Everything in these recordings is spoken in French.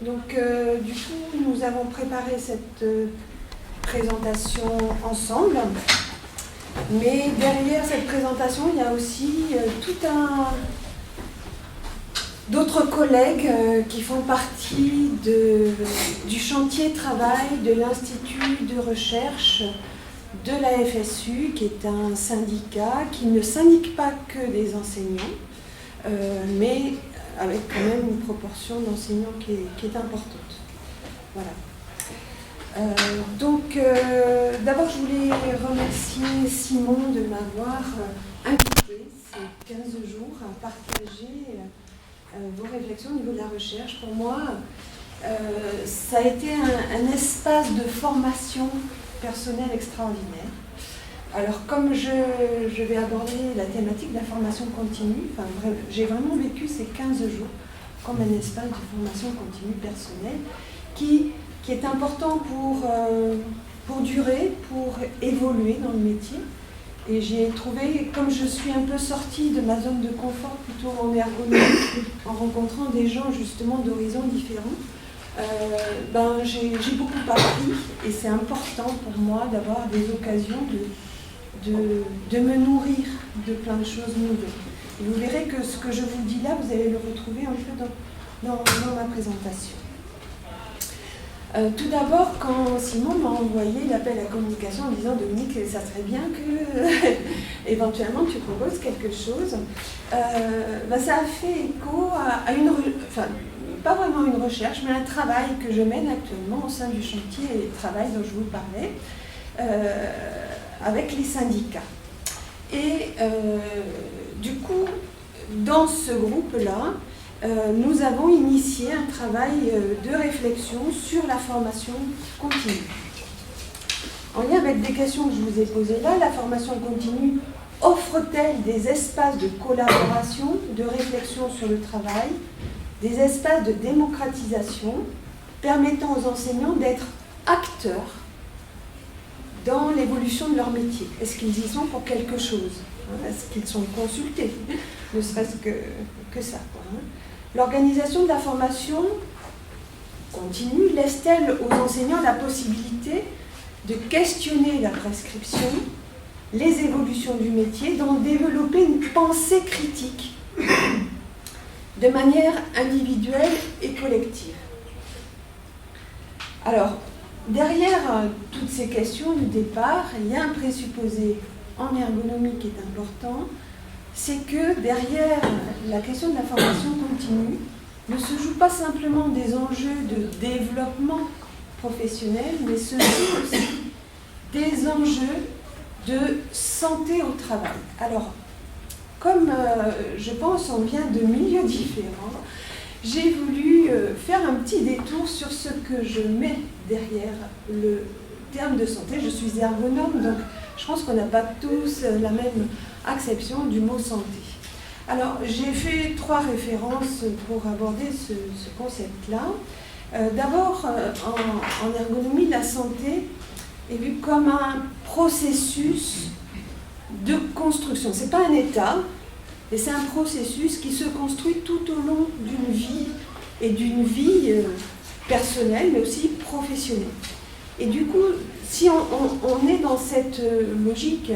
Donc, du coup, nous avons préparé cette présentation ensemble. Mais derrière cette présentation, il y a aussi d'autres collègues qui font partie du chantier travail de l'Institut de recherche de la FSU, qui est un syndicat qui ne syndique pas que des enseignants, mais avec quand même une proportion d'enseignants qui est importante. Voilà. D'abord, je voulais remercier Simon de m'avoir invité ces 15 jours à partager vos réflexions au niveau de la recherche. Pour moi, ça a été un espace de formation personnelle extraordinaire. Alors, comme je vais aborder la thématique de la formation continue, j'ai vraiment vécu ces 15 jours comme un espace de formation continue personnelle qui est important pour durer, pour évoluer dans le métier. Et j'ai trouvé, comme je suis un peu sortie de ma zone de confort, plutôt en ergonomie, en rencontrant des gens justement d'horizons différents, j'ai beaucoup appris et c'est important pour moi d'avoir des occasions de me nourrir de plein de choses nouvelles. Et vous verrez que ce que je vous dis là, vous allez le retrouver un peu dans ma présentation. Tout d'abord, quand Simon m'a envoyé l'appel à communication en disant « Dominique, ça serait bien que éventuellement tu proposes quelque chose », ça a fait écho à pas vraiment une recherche, mais un travail que je mène actuellement au sein du chantier travail dont je vous parlais, avec les syndicats. Et du coup, dans ce groupe-là, nous avons initié un travail de réflexion sur la formation continue. En lien avec des questions que je vous ai posées là, la formation continue offre-t-elle des espaces de collaboration, de réflexion sur le travail, des espaces de démocratisation permettant aux enseignants d'être acteurs dans l'évolution de leur métier? Est-ce qu'ils y sont pour quelque chose? Est-ce qu'ils sont consultés? Ne serait-ce que ça. L'organisation de la formation continue laisse-t-elle aux enseignants la possibilité de questionner la prescription, les évolutions du métier, d'en développer une pensée critique de manière individuelle et collective? Alors, derrière toutes ces questions du départ, il y a un présupposé en ergonomie qui est important, c'est que derrière la question de la formation continue ne se jouent pas simplement des enjeux de développement professionnel, mais se jouent aussi des enjeux de santé au travail. Alors, comme je pense on vient de milieux différents, j'ai voulu faire un petit détour sur ce que je mets derrière le terme de santé. Je suis ergonome, donc je pense qu'on n'a pas tous la même acception du mot santé. Alors, j'ai fait 3 références pour aborder ce concept-là. D'abord, en ergonomie, la santé est vue comme un processus de construction. Ce n'est pas un état, mais c'est un processus qui se construit tout au long d'une vie, et d'une vie personnelle, mais aussi professionnelle. Et du coup, si on est dans cette logique,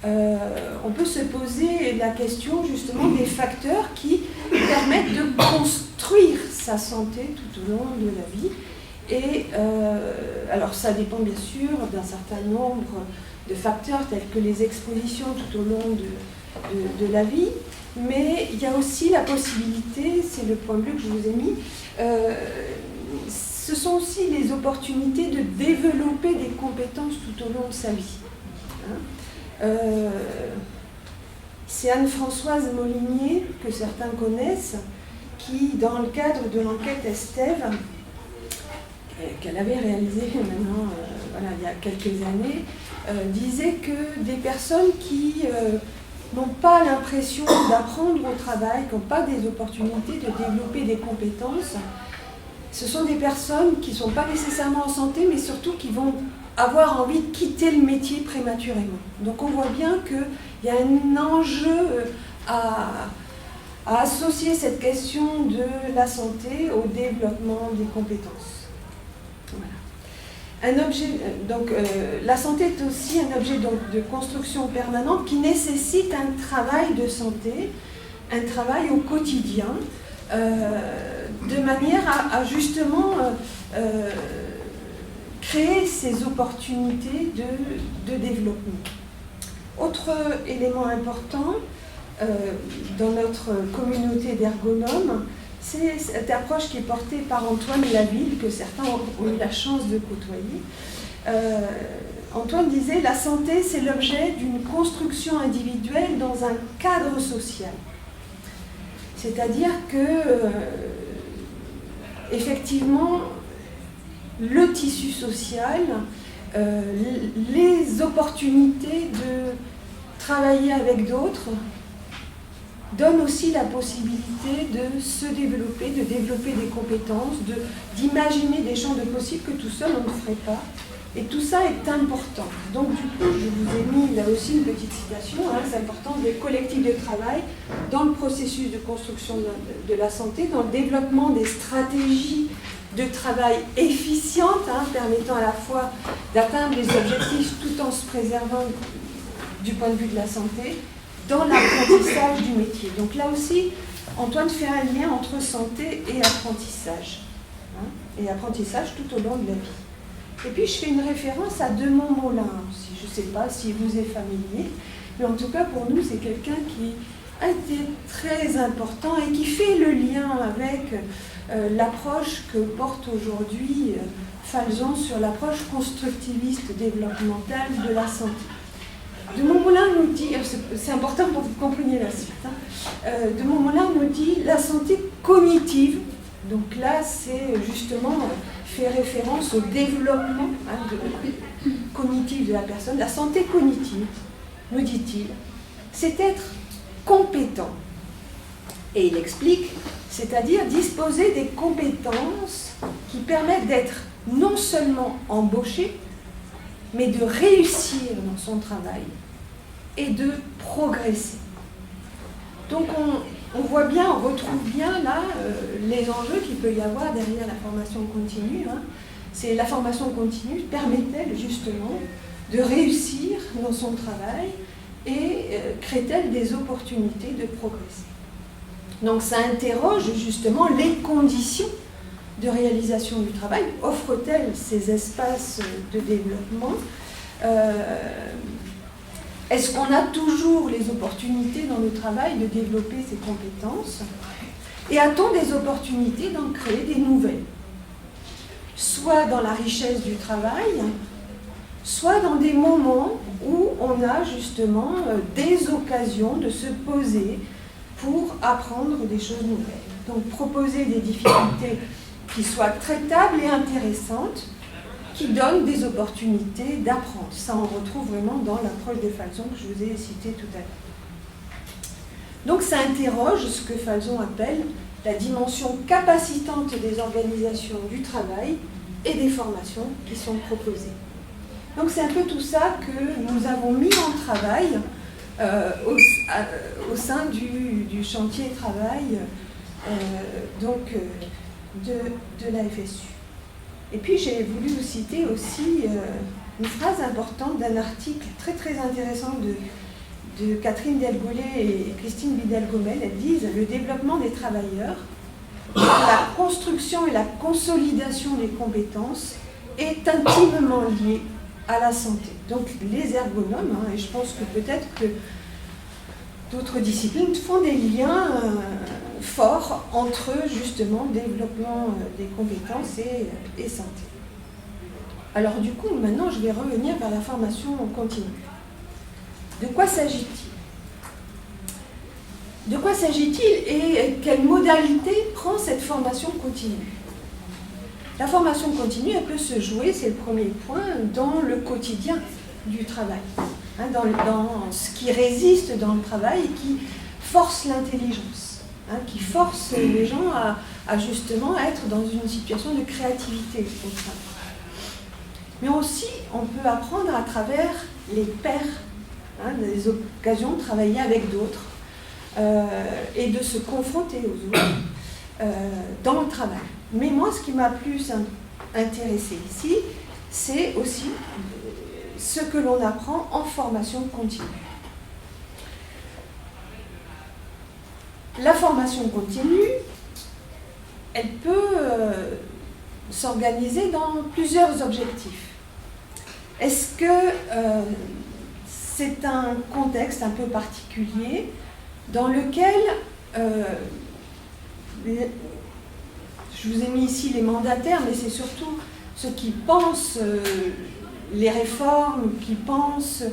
on peut se poser la question justement des facteurs qui permettent de construire sa santé tout au long de la vie. Et alors ça dépend bien sûr d'un certain nombre de facteurs tels que les expositions tout au long de la vie, mais il y a aussi la possibilité, c'est le point bleu que je vous ai mis, ce sont aussi les opportunités de développer des compétences tout au long de sa vie. C'est Anne-Françoise Molinier, que certains connaissent, qui, dans le cadre de l'enquête Estève, qu'elle avait réalisée maintenant, il y a quelques années, disait que des personnes qui n'ont pas l'impression d'apprendre au travail, qui n'ont pas des opportunités de développer des compétences, ce sont des personnes qui ne sont pas nécessairement en santé, mais surtout qui vont avoir envie de quitter le métier prématurément. Donc on voit bien qu'il y a un enjeu à à associer cette question de la santé au développement des compétences. Voilà. La santé est aussi un objet donc, de construction permanente qui nécessite un travail de santé, un travail au quotidien, de manière à justement créer ces opportunités de développement. Autre élément important dans notre communauté d'ergonomes, c'est cette approche qui est portée par Antoine Laville, que certains ont eu la chance de côtoyer. Antoine disait « La santé, c'est l'objet d'une construction individuelle dans un cadre social ». C'est-à-dire que, effectivement, le tissu social, les opportunités de travailler avec d'autres donnent aussi la possibilité de se développer, de développer des compétences, d'imaginer des champs de possibles que tout seul on ne ferait pas. Et tout ça est important. Donc du coup, je vous ai mis là aussi une petite citation, c'est important, des collectifs de travail dans le processus de construction de la santé, dans le développement des stratégies de travail efficientes, permettant à la fois d'atteindre les objectifs tout en se préservant du point de vue de la santé, dans l'apprentissage du métier. Donc là aussi, Antoine fait un lien entre santé et apprentissage, et apprentissage tout au long de la vie. Et puis je fais une référence à De Montmollin aussi. Je ne sais pas si vous êtes familier, mais en tout cas pour nous c'est quelqu'un qui a été très important et qui fait le lien avec l'approche que porte aujourd'hui Falzon sur l'approche constructiviste développementale de la santé. De Montmollin nous dit, c'est important pour que vous compreniez la suite, De Montmollin nous dit la santé cognitive. Donc là, c'est justement fait référence au développement cognitif de la personne. La santé cognitive, nous dit-il, c'est être compétent. Et il explique, c'est-à-dire disposer des compétences qui permettent d'être non seulement embauché, mais de réussir dans son travail et de progresser. Donc on voit bien, on retrouve bien là les enjeux qu'il peut y avoir derrière la formation continue. C'est la formation continue permet-elle justement de réussir dans son travail et crée-t-elle des opportunités de progresser. Donc ça interroge justement les conditions de réalisation du travail. Offre-t-elle ces espaces de développement ? Est-ce qu'on a toujours les opportunités dans le travail de développer ces compétences? Et a-t-on des opportunités d'en créer des nouvelles? Soit dans la richesse du travail, soit dans des moments où on a justement des occasions de se poser pour apprendre des choses nouvelles. Donc proposer des difficultés qui soient traitables et intéressantes, qui donnent des opportunités d'apprendre. Ça, on retrouve vraiment dans l'approche de Falzon que je vous ai citée tout à l'heure. Donc ça interroge ce que Falzon appelle la dimension capacitante des organisations du travail et des formations qui sont proposées. Donc c'est un peu tout ça que nous avons mis en travail au sein du chantier travail de la FSU. Et puis j'ai voulu vous citer aussi une phrase importante d'un article très très intéressant de Catherine Delgaulet et Christine Vidal-Gomel. Elles disent « Le développement des travailleurs, la construction et la consolidation des compétences est intimement liée à la santé. » Donc les ergonomes, et je pense que peut-être que d'autres disciplines font des liens forts entre justement développement des compétences et santé. Alors du coup, maintenant je vais revenir vers la formation continue. De quoi s'agit-il? De quoi s'agit-il et quelle modalité prend cette formation continue? La formation continue, elle peut se jouer, c'est le premier point, dans le quotidien du travail, dans ce qui résiste dans le travail et qui force l'intelligence, qui force les gens à justement être dans une situation de créativité au travail. Mais aussi, on peut apprendre à travers les pairs, des occasions de travailler avec d'autres, et de se confronter aux autres dans le travail. Mais moi, ce qui m'a plus intéressé ici, c'est aussi ce que l'on apprend en formation continue. La formation continue, elle peut s'organiser dans plusieurs objectifs. Est-ce que c'est un contexte un peu particulier dans lequel, je vous ai mis ici les mandataires, mais c'est surtout ceux qui pensent les réformes, qui pensent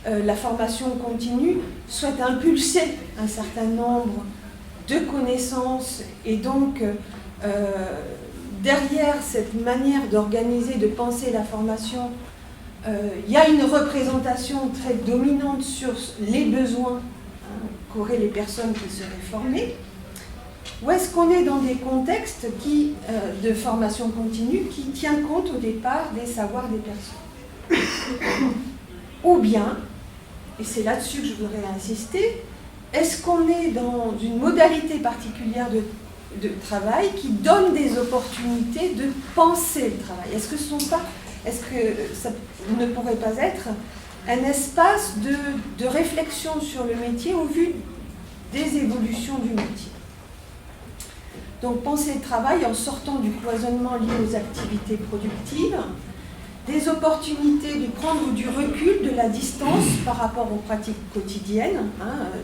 la formation continue, souhaitent impulser un certain nombre de connaissances et donc derrière cette manière d'organiser, de penser la formation, il y a une représentation très dominante sur les besoins qu'auraient les personnes qui seraient formées. Ou est-ce qu'on est dans des contextes de formation continue qui tient compte au départ des savoirs des personnes? Ou bien, et c'est là-dessus que je voudrais insister, est-ce qu'on est dans une modalité particulière de travail qui donne des opportunités de penser le travail? Est-ce que ça ne pourrait pas être un espace de réflexion sur le métier au vu des évolutions du métier? Donc penser le travail en sortant du cloisonnement lié aux activités productives, des opportunités de prendre du recul, de la distance par rapport aux pratiques quotidiennes,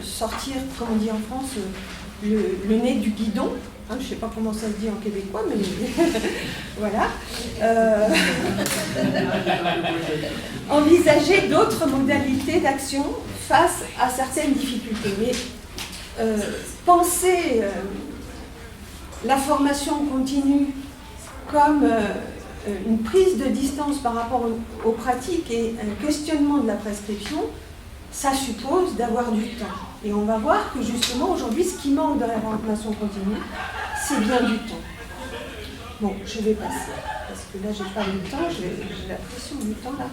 sortir, comme on dit en France, le nez du guidon, je ne sais pas comment ça se dit en québécois, mais voilà. Envisager d'autres modalités d'action face à certaines difficultés. Mais penser la formation continue comme une prise de distance par rapport aux pratiques et un questionnement de la prescription, ça suppose d'avoir du temps. Et on va voir que justement aujourd'hui, ce qui manque dans la formation continue, c'est bien du temps. Bon, je vais passer, parce que là, j'ai pas le temps, j'ai la pression du temps là.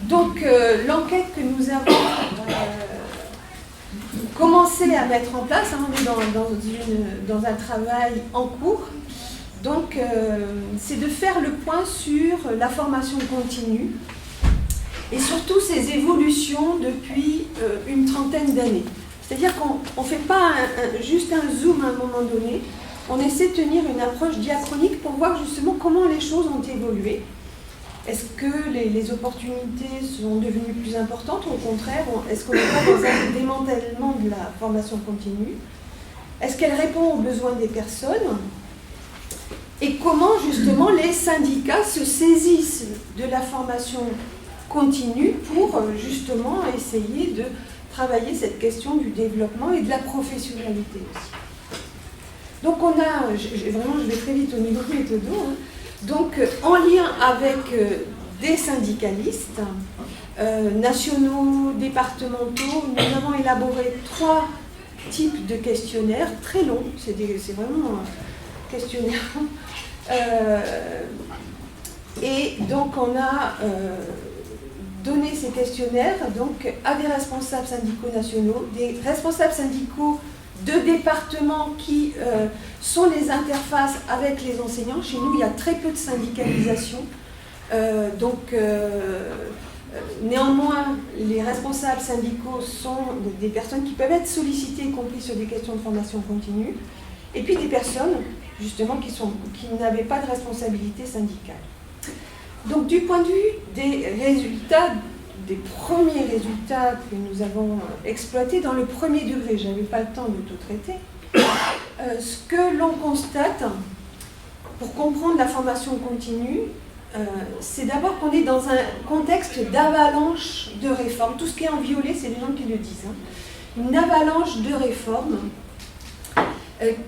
Donc, l'enquête que nous avons commencé à mettre en place, on est dans un travail en cours. Donc, c'est de faire le point sur la formation continue et surtout ses évolutions depuis une trentaine d'années. C'est-à-dire qu'on ne fait pas juste un zoom à un moment donné, on essaie de tenir une approche diachronique pour voir justement comment les choses ont évolué. Est-ce que les opportunités sont devenues plus importantes ou au contraire, est-ce qu'on est pas dans un démantèlement de la formation continue? Est-ce qu'elle répond aux besoins des personnes? Et comment justement les syndicats se saisissent de la formation continue pour justement essayer de travailler cette question du développement et de la professionnalité aussi. Donc on a, vraiment je vais très vite au niveau méthodo, donc en lien avec des syndicalistes nationaux, départementaux, nous avons élaboré 3 types de questionnaires très longs, c'est vraiment questionnaire. Et donc on a donné ces questionnaires donc, à des responsables syndicaux nationaux, des responsables syndicaux de départements qui sont les interfaces avec les enseignants. Chez nous, il y a très peu de syndicalisation. Néanmoins, les responsables syndicaux sont des personnes qui peuvent être sollicitées, y compris sur des questions de formation continue. Et puis des personnes, justement, qui n'avaient pas de responsabilité syndicale. Donc, du point de vue des résultats, des premiers résultats que nous avons exploités dans le premier degré, je n'avais pas le temps de tout traiter, ce que l'on constate, pour comprendre la formation continue, c'est d'abord qu'on est dans un contexte d'avalanche de réformes. Tout ce qui est en violet, c'est les gens qui le disent. Une avalanche de réformes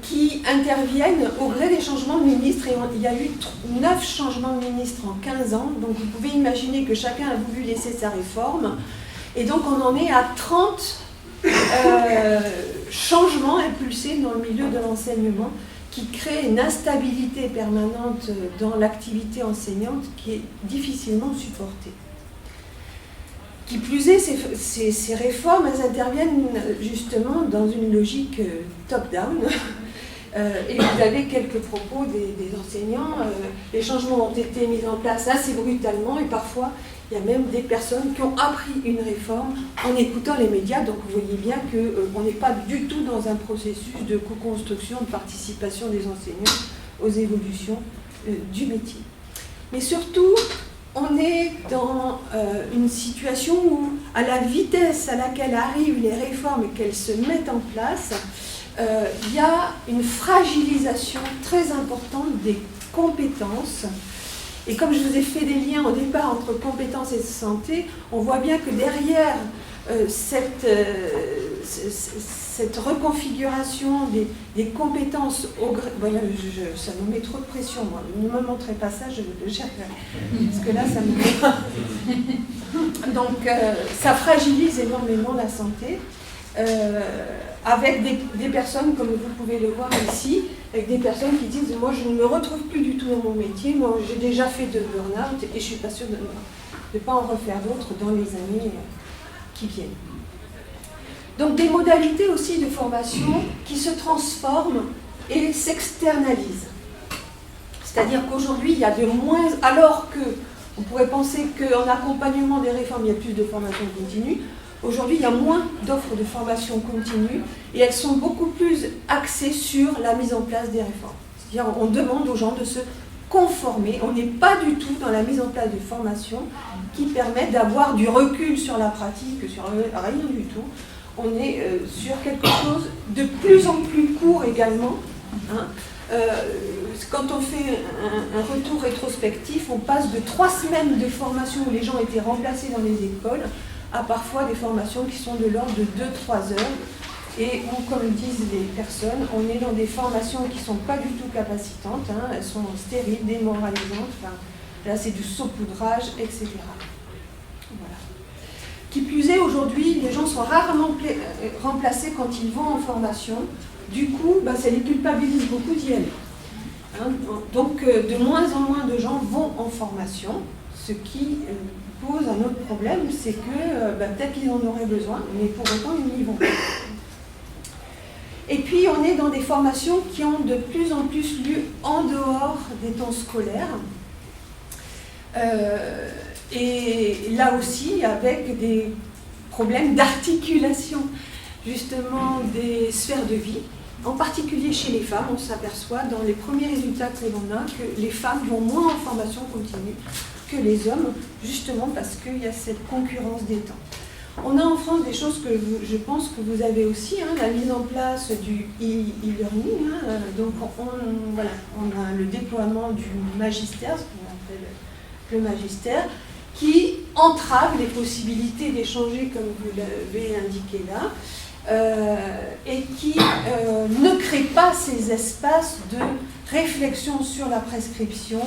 qui interviennent au gré des changements de ministres. Et il y a eu 9 changements de ministres en 15 ans. Donc vous pouvez imaginer que chacun a voulu laisser sa réforme. Et donc on en est à 30 changements impulsés dans le milieu de l'enseignement qui créent une instabilité permanente dans l'activité enseignante qui est difficilement supportée. Qui plus est, ces réformes, elles interviennent justement dans une logique top-down. Et vous avez quelques propos des enseignants. Les changements ont été mis en place assez brutalement et parfois il y a même des personnes qui ont appris une réforme en écoutant les médias. Donc vous voyez bien qu'on n'est pas du tout dans un processus de co-construction, de participation des enseignants aux évolutions du métier. Mais surtout, on est dans une situation où, à la vitesse à laquelle arrivent les réformes et qu'elles se mettent en place, il y a une fragilisation très importante des compétences. Et comme je vous ai fait des liens au départ entre compétences et santé, on voit bien que derrière cette reconfiguration des compétences, voilà, ça me met trop de pression, moi. Ne me montrez pas ça, je le chercherai. Parce que là, ça me met... Donc, ça fragilise énormément la santé. Avec des personnes, comme vous pouvez le voir ici, avec des personnes qui disent « moi je ne me retrouve plus du tout dans mon métier, moi j'ai déjà fait de burn-out et je ne suis pas sûre de ne pas en refaire d'autres dans les années qui viennent ». Donc des modalités aussi de formation qui se transforment et s'externalisent. C'est-à-dire qu'aujourd'hui il y a de moins, alors qu'on pourrait penser qu'en accompagnement des réformes il y a plus de formation continue, aujourd'hui, il y a moins d'offres de formation continue et elles sont beaucoup plus axées sur la mise en place des réformes. C'est-à-dire on demande aux gens de se conformer. On n'est pas du tout dans la mise en place de formations qui permettent d'avoir du recul sur la pratique, sur rien du tout. On est sur quelque chose de plus en plus court également. Quand on fait un retour rétrospectif, on passe de 3 semaines de formation où les gens étaient remplacés dans les écoles à parfois des formations qui sont de l'ordre de 2-3 heures. Et comme disent les personnes, on est dans des formations qui ne sont pas du tout capacitantes, elles sont stériles, démoralisantes, là c'est du saupoudrage, etc. Voilà. Qui plus est, aujourd'hui, les gens sont rarement remplacés quand ils vont en formation. Du coup, ça les culpabilise beaucoup d'y aller. Donc, de moins en moins de gens vont en formation, ce qui pose un autre problème, c'est que peut-être qu'ils en auraient besoin, mais pour autant, ils n'y vont pas. Et puis, on est dans des formations qui ont de plus en plus lieu en dehors des temps scolaires. Et là aussi, avec des problèmes d'articulation, justement, des sphères de vie. En particulier chez les femmes, on s'aperçoit dans les premiers résultats que l'on a que les femmes vont moins en formation continue que les hommes, justement parce qu'il y a cette concurrence des temps. On a en France des choses que je pense que vous avez aussi, la mise en place du e-learning, donc on a le déploiement du magistère, ce qu'on appelle le magistère, qui entrave les possibilités d'échanger, comme vous l'avez indiqué là, et qui ne crée pas ces espaces de réflexion sur la prescription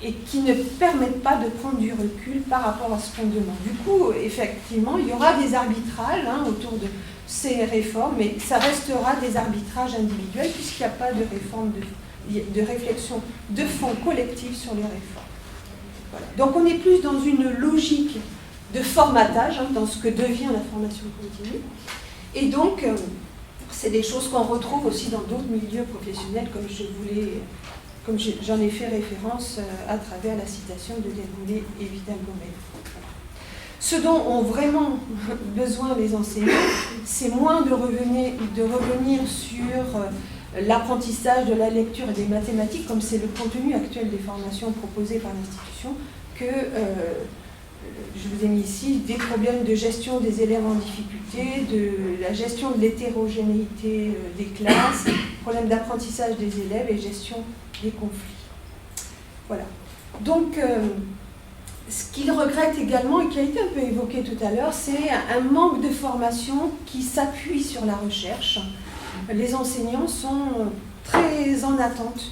et qui ne permettent pas de prendre du recul par rapport à ce qu'on demande. Du coup, effectivement, il y aura des arbitrages autour de ces réformes, mais ça restera des arbitrages individuels puisqu'il n'y a pas de réforme de réflexion de fond collective sur les réformes. Voilà. Donc on est plus dans une logique de formatage, dans ce que devient la formation continue. Et donc, c'est des choses qu'on retrouve aussi dans d'autres milieux professionnels, comme j'en ai fait référence à travers la citation de Desboulay et Vital Gomez. Ce dont ont vraiment besoin les enseignants, c'est moins de revenir sur l'apprentissage de la lecture et des mathématiques, comme c'est le contenu actuel des formations proposées par l'institution, que je vous ai mis ici des problèmes de gestion des élèves en difficulté, de la gestion de l'hétérogénéité des classes, problème d'apprentissage des élèves et gestion des conflits. Voilà. Donc, ce qu'il regrette également, et qui a été un peu évoqué tout à l'heure, c'est un manque de formation qui s'appuie sur la recherche. Les enseignants sont très en attente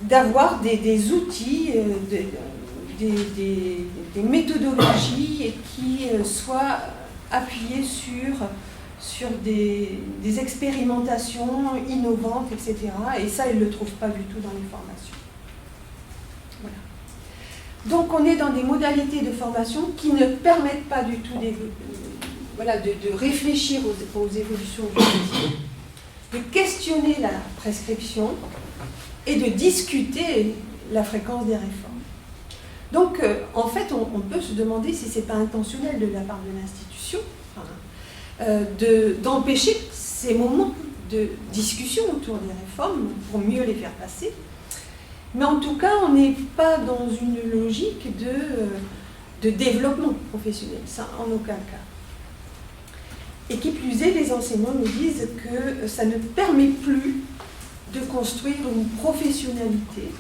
d'avoir des outils, des méthodologies et qui soient appuyées sur des expérimentations innovantes, etc. Et ça, ils ne le trouvent pas du tout dans les formations. Voilà. Donc on est dans des modalités de formation qui ne permettent pas du tout de réfléchir aux évolutions juridiques, de questionner la prescription et de discuter la fréquence des réformes. Donc en fait on peut se demander si ce n'est pas intentionnel de la part de l'institution d'empêcher ces moments de discussion autour des réformes pour mieux les faire passer. Mais en tout cas, on n'est pas dans une logique de développement professionnel, ça en aucun cas. Et qui plus est, les enseignants nous disent que ça ne permet plus de construire une professionnalité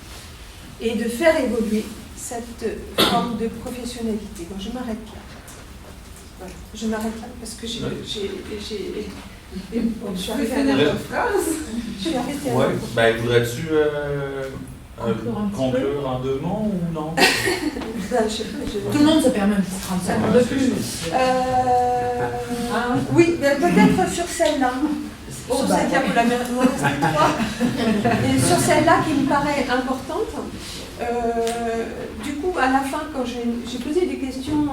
et de faire évoluer cette forme de professionnalité. Donc je m'arrête là. Voilà, je m'arrête là parce que je suis arrivée à la phrase. Je suis arrêtée à la phrase. Voudrais-tu conclure en 2 mots ou non? Tout le monde se permet un petit 30 secondes de plus. Oui, peut-être sur celle-là. Sur celle-là, vous la mettez et sur celle-là qui me paraît importante. Du coup, à la fin, quand j'ai posé des questions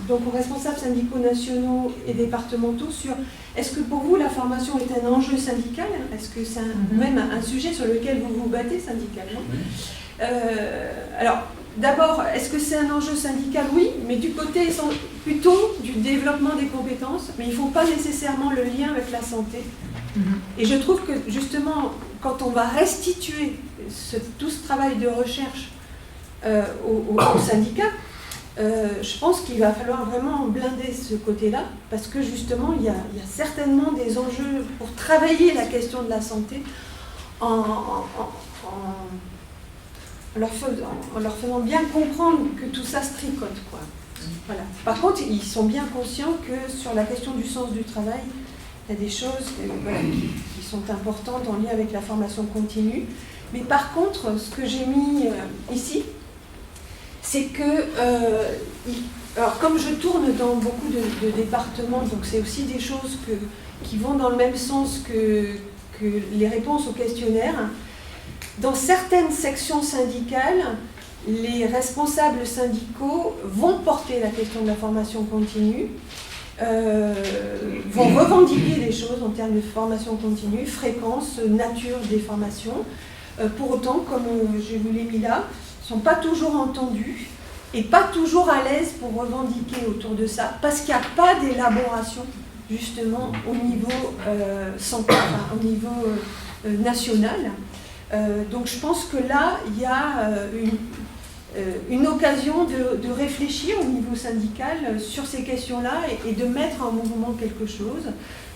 donc aux responsables syndicaux nationaux et départementaux sur est-ce que pour vous la formation est un enjeu syndical, est-ce que c'est même un sujet sur lequel vous vous battez syndicalement? Alors, d'abord, est-ce que c'est un enjeu syndical? Oui, mais du côté plutôt du développement des compétences, mais ils ne font pas nécessairement le lien avec la santé. Et je trouve que justement, quand on va restituer tout ce travail de recherche aux syndicats, je pense qu'il va falloir vraiment blinder ce côté-là, parce que justement, il y a certainement des enjeux pour travailler la question de la santé en leur faisant bien comprendre que tout ça se tricote, quoi. Voilà. Par contre, ils sont bien conscients que sur la question du sens du travail, il y a des choses qui sont importantes en lien avec la formation continue. Mais par contre, ce que j'ai mis ici, c'est que, alors comme je tourne dans beaucoup de départements, donc c'est aussi des choses qui vont dans le même sens que les réponses aux questionnaires. Dans certaines sections syndicales, les responsables syndicaux vont porter la question de la formation continue, vont revendiquer les choses en termes de formation continue, fréquence, nature des formations. Pour autant, comme je vous l'ai mis là, ne sont pas toujours entendus et pas toujours à l'aise pour revendiquer autour de ça, parce qu'il n'y a pas d'élaboration justement au niveau central, au niveau national. Donc je pense que là, il y a une occasion de réfléchir au niveau syndical sur ces questions-là et de mettre en mouvement quelque chose.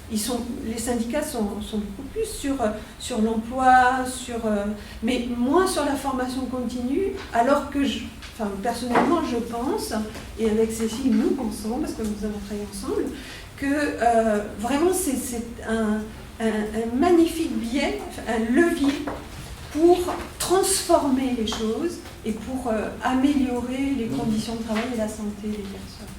Les syndicats sont beaucoup plus sur l'emploi, mais moins sur la formation continue, alors que personnellement je pense, et avec Cécile nous pensons, parce que nous avons travaillé ensemble, que vraiment c'est un magnifique biais, un levier pour transformer les choses et pour améliorer les conditions de travail et la santé des personnes.